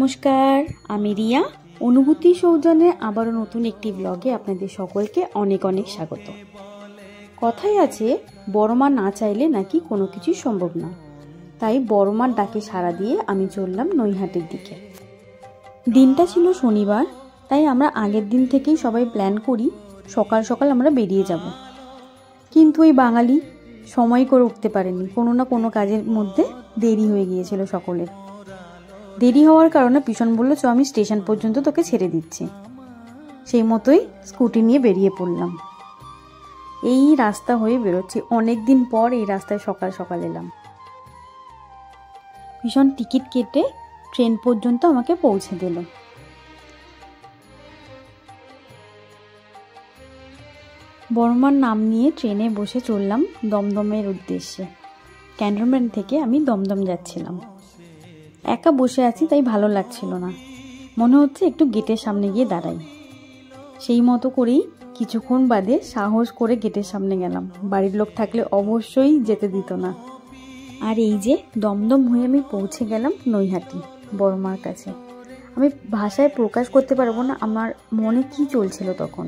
নমস্কার, আমি রিয়া। অনুভূতি সৌজন্যে আবারও নতুন একটি ব্লগে আপনাদের সকলকে অনেক অনেক স্বাগত। কথাই আছে, বড় মা না চাইলে নাকি কোনো কিছুই সম্ভব না। তাই বড় মার ডাকে সাড়া দিয়ে আমি চললাম নৈহাটির দিকে। দিনটা ছিল শনিবার, তাই আমরা আগের দিন থেকেই সবাই প্ল্যান করি সকাল সকাল আমরা বেরিয়ে যাব। কিন্তু ওই বাঙালি সময় করে উঠতে পারেনি, কোনো না কোনো কাজের মধ্যে দেরি হয়ে গিয়েছিল সকলের। দেরি হওয়ার কারণে পিছন বলল, চ আমি স্টেশন পর্যন্ত তোকে ছেড়ে দিচ্ছি। সেই মতোই স্কুটি নিয়ে বেরিয়ে পড়লাম। এই রাস্তা হয়ে বেরোচ্ছি, অনেক দিন পর এই রাস্তায় সকাল সকাল এলাম। ভীষণ টিকিট কেটে ট্রেন পর্যন্ত আমাকে পৌঁছে দিল। বড়মার নাম নিয়ে ট্রেনে বসে চললাম দমদমের উদ্দেশ্যে। ক্যান্টনমেন্ট থেকে আমি দমদম যাচ্ছিলাম। একা বসে আছি, তাই ভালো লাগছিল না, মনে হচ্ছে একটু গেটের সামনে গিয়ে দাঁড়াই। সেই মতো করেই কিছুক্ষণ বাদে সাহস করে গেটের সামনে গেলাম। বাড়ির লোক থাকলে অবশ্যই যেতে দিত না। আর এই যে দমদম হয়ে আমি পৌঁছে গেলাম নৈহাটি বড়মার কাছে। আমি ভাষায় প্রকাশ করতে পারবো না আমার মনে কি চলছিল তখন।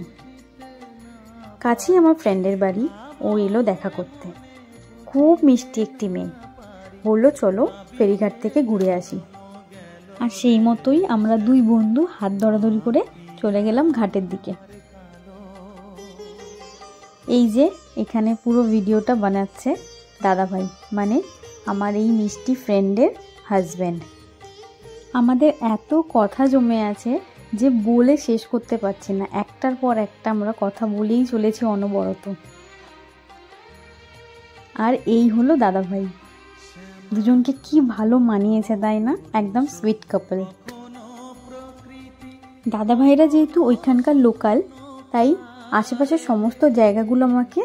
কাছেই আমার ফ্রেন্ডের বাড়ি, ও এলো দেখা করতে। খুব মিষ্টি একটি মেয়ে, বললো চলো ফেরিঘাট থেকে ঘুরে আসি। আর সেই মতোই আমরা দুই বন্ধু হাত ধরাধরি করে চলে গেলাম ঘাটের দিকে। এই যে এখানে পুরো ভিডিওটা বানাচ্ছে দাদাভাই, মানে আমার এই মিষ্টি ফ্রেন্ডের হাজব্যান্ড। আমাদের এত কথা জমে আছে যে বলে শেষ করতে পারছি না, একটার পর একটা আমরা কথা বলেই চলেছি অনবরত। আর এই হলো দাদাভাই, দুজনকে কি ভালো মানিয়েছে তাই না, একদম সুইট কাপল। দাদাভাইরা যেহেতু ওইখানকার লোকাল, তাই আশেপাশের সমস্ত জায়গাগুলো আমাকে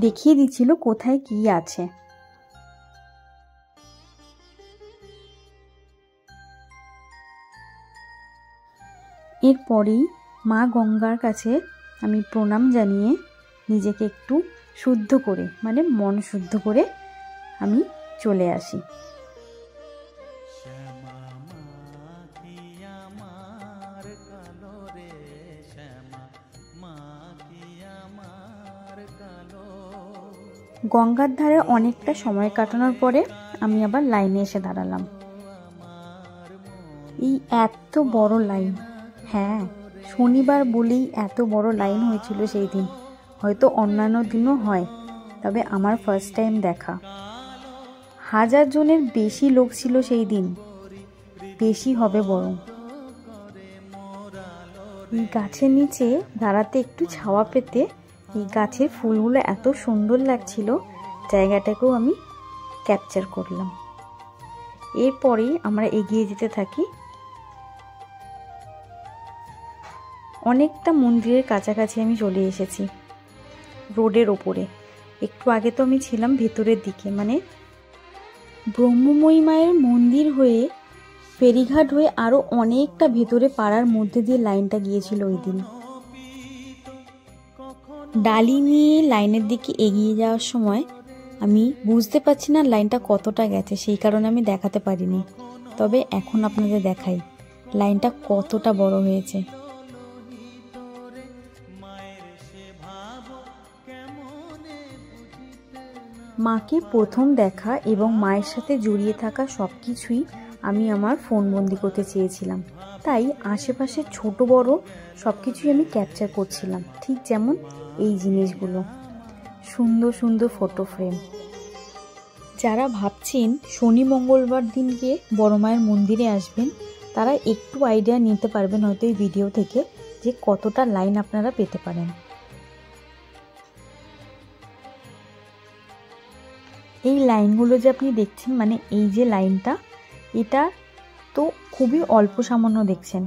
দেখিয়ে দিচ্ছিল কোথায় কি আছে। এরপরেই মা গঙ্গার কাছে আমি প্রণাম জানিয়ে নিজেকে একটু শুদ্ধ করে, মানে মন শুদ্ধ করে আমি চলে আসি। গঙ্গার ধারে অনেকটা সময় কাটানোর পরে আমি আবার লাইনে এসে দাঁড়ালাম। এই এত বড় লাইন, হ্যাঁ শনিবার বলেই এত বড় লাইন হয়েছিল সেই দিন। হয়তো অন্যান্য দিনও হয়, তবে আমার ফার্স্ট টাইম দেখা। 1000 জনের বেশি লোক ছিল সেই দিন, বেশি হবে বরং। এই গাছের নিচে দাঁড়াতে একটু ছাওয়া পেতে এই গাছের ফুলগুলো এত সুন্দর লাগছিল, জায়গাটাকেও আমি ক্যাপচার করলাম। এরপরেই আমরা এগিয়ে যেতে থাকি। অনেকটা মন্দিরের কাছাকাছি আমি চলে এসেছি, রোডের ওপরে। একটু আগে তো আমি ছিলাম ভেতরের দিকে, মানে ব্রহ্মময়ী মায়ের মন্দির হয়ে ফেরিঘাট হয়ে আরও অনেকটা ভেতরে পাড়ার মধ্যে দিয়ে লাইনটা গিয়েছিল ওই দিন। ডালি নিয়ে লাইনের দিকে এগিয়ে যাওয়ার সময় আমি বুঝতে পারছি না লাইনটা কতটা গেছে, সেই কারণে আমি দেখাতে পারিনি। তবে এখন আপনাদের দেখাই লাইনটা কতটা বড় হয়েছে। মাকে প্রথম দেখা এবং মায়ের সাথে জড়িয়ে থাকা সব কিছুই আমি আমার ফোন বন্দি করতে চেয়েছিলাম, তাই আশেপাশের ছোট বড় সব কিছুই আমি ক্যাপচার করছিলাম। ঠিক যেমন এই জিনিসগুলো, সুন্দর সুন্দর ফটো ফ্রেম। যারা ভাবছেন শনি মঙ্গলবার দিনকে বড় মায়ের মন্দিরে আসবেন, তারা একটু আইডিয়া নিতে পারবেন হয়তো এই ভিডিও থেকে যে কতটা লাইন আপনারা পেতে পারেন। এই লাইনগুলো যে আপনি দেখছেন, মানে এই যে লাইনটা, এটা তো খুবই অল্প সামান্য দেখছেন,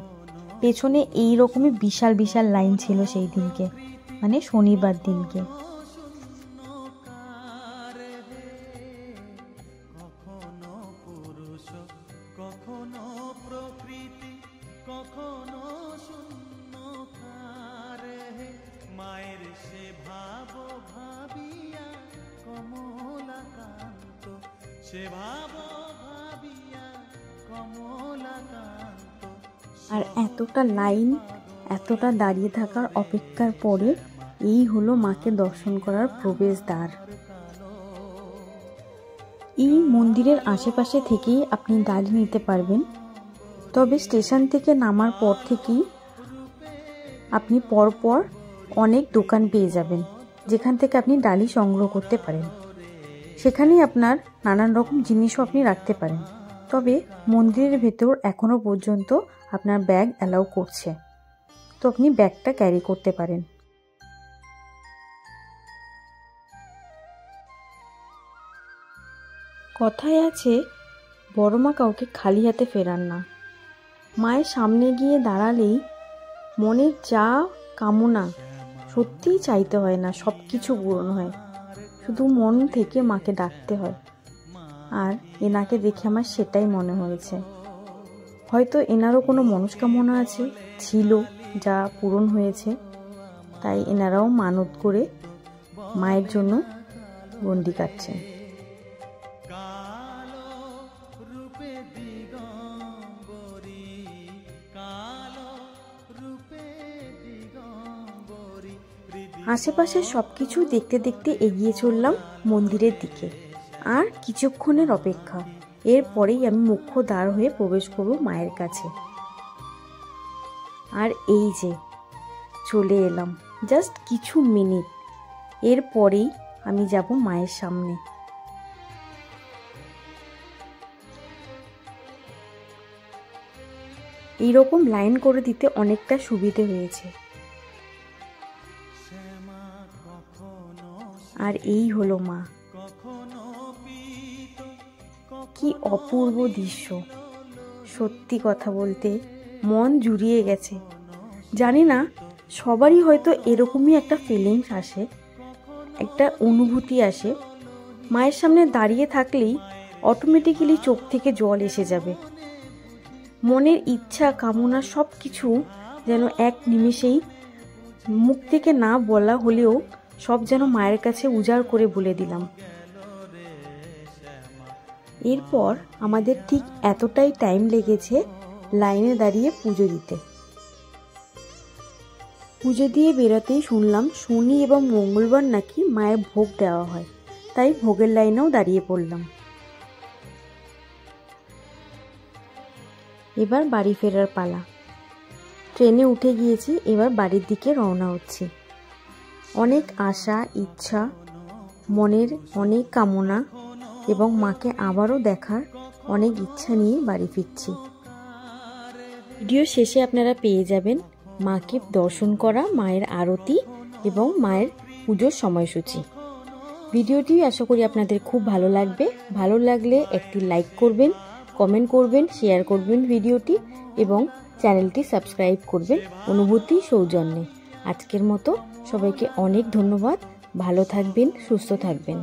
পেছনে এই রকমই বিশাল বিশাল লাইন ছিল সেই দিনকে, মানে শনিবার দিনকে। মায়ের সে ভাবো ভাবিয়া কমলাকান্ত, সে ভাবো ভাবিয়া কমলাকান্ত। আর এতটা লাইন, এতটা দাঁড়িয়ে থাকার অপেক্ষার পরে এই হলো মাকে দর্শন করার প্রবেশদ্বার। এই মন্দিরের আশেপাশে থেকেই আপনি ডালি নিতে পারবেন। তবে স্টেশন থেকে নামার পর থেকেই আপনি পরপর অনেক দোকান পেয়ে যাবেন, যেখান থেকে আপনি ডালি সংগ্রহ করতে পারেন। সেখানেই আপনার নানান রকম জিনিসও আপনি রাখতে পারেন। তবে মন্দিরের ভেতর এখনও পর্যন্ত আপনার ব্যাগ অ্যালাউ করছে, তো আপনি ব্যাগটা ক্যারি করতে পারেন। কথায় আছে, বড় মা কাউকে খালি হাতে ফেরান না। মায়ের সামনে গিয়ে দাঁড়ালেই মনের যা কামনা সত্যিই চাইতে হয় না, সব কিছু পূরণ হয়। শুধু মন থেকে মাকে ডাকতে হয়। আর এনাকে দেখে আমার সেটাই মনে হয়েছে। হয়তো এনারও কোনো মনস্কামনা আছে, ছিল, যা পূরণ হয়েছে, তাই এনারাও মানত করে মায়ের জন্য গণ্ডি কাটছেন। আশেপাশে সবকিছু দেখতে দেখতে এগিয়ে চললাম মন্দিরের দিকে। আর কিছুক্ষণের অপেক্ষা, এরপরেই আমি মুখ্য দ্বার হয়ে প্রবেশ করব মায়ের কাছে। আর এই যে চলে এলাম, জাস্ট কিছু মিনিট, এরপরেই আমি যাব মায়ের সামনে। এইরকম লাইন করে দিতে অনেকটা সুবিধে হয়েছে। আর এই হলো মা। কি অপূর্ব দৃশ্য, সত্যি কথা বলতে মন জুড়িয়ে গেছে। জানি না, সবারই হয়তো এরকমই একটা ফিলিংস আসে, একটা অনুভূতি আসে। মায়ের সামনে দাঁড়িয়ে থাকলেই অটোমেটিক্যালি চোখ থেকে জল এসে যাবে। মনের ইচ্ছা, কামনা সব কিছু যেন এক নিমেষেই মুখ থেকে না বলা হলেও সব যেন মায়ের কাছে উজাড় করে বলে দিলাম। এরপর আমাদের ঠিক এতটাই টাইম লেগেছে লাইনে দাঁড়িয়ে পুজো দিতে। পুজো দিয়ে বেরোতেই শুনলাম শনি এবং মঙ্গলবার নাকি মায়ের ভোগ দেওয়া হয়, তাই ভোগের লাইনেও দাঁড়িয়ে পড়লাম। এবার বাড়ি ফেরার পালা। ট্রেনে উঠে গিয়েছি, এবার বাড়ির দিকে রওনা হচ্ছি। অনেক আশা, ইচ্ছা, মনের অনেক কামনা এবং মাকে আবারও দেখার অনেক ইচ্ছা নিয়ে বাড়ি ফিরছি। ভিডিও শেষে আপনারা পেয়ে যাবেন মাকে দর্শন করা, মায়ের আরতি এবং মায়ের পুজোর সময়সূচি। ভিডিওটি আশা করি আপনাদের খুব ভালো লাগবে। ভালো লাগলে একটি লাইক করবেন, কমেন্ট করবেন, শেয়ার করবেন ভিডিওটি এবং চ্যানেলটি সাবস্ক্রাইব করবেন অনুভূতি সৌজন্যে। আজকের মতো সবাইকে অনেক ধন্যবাদ। ভালো থাকবেন, সুস্থ থাকবেন।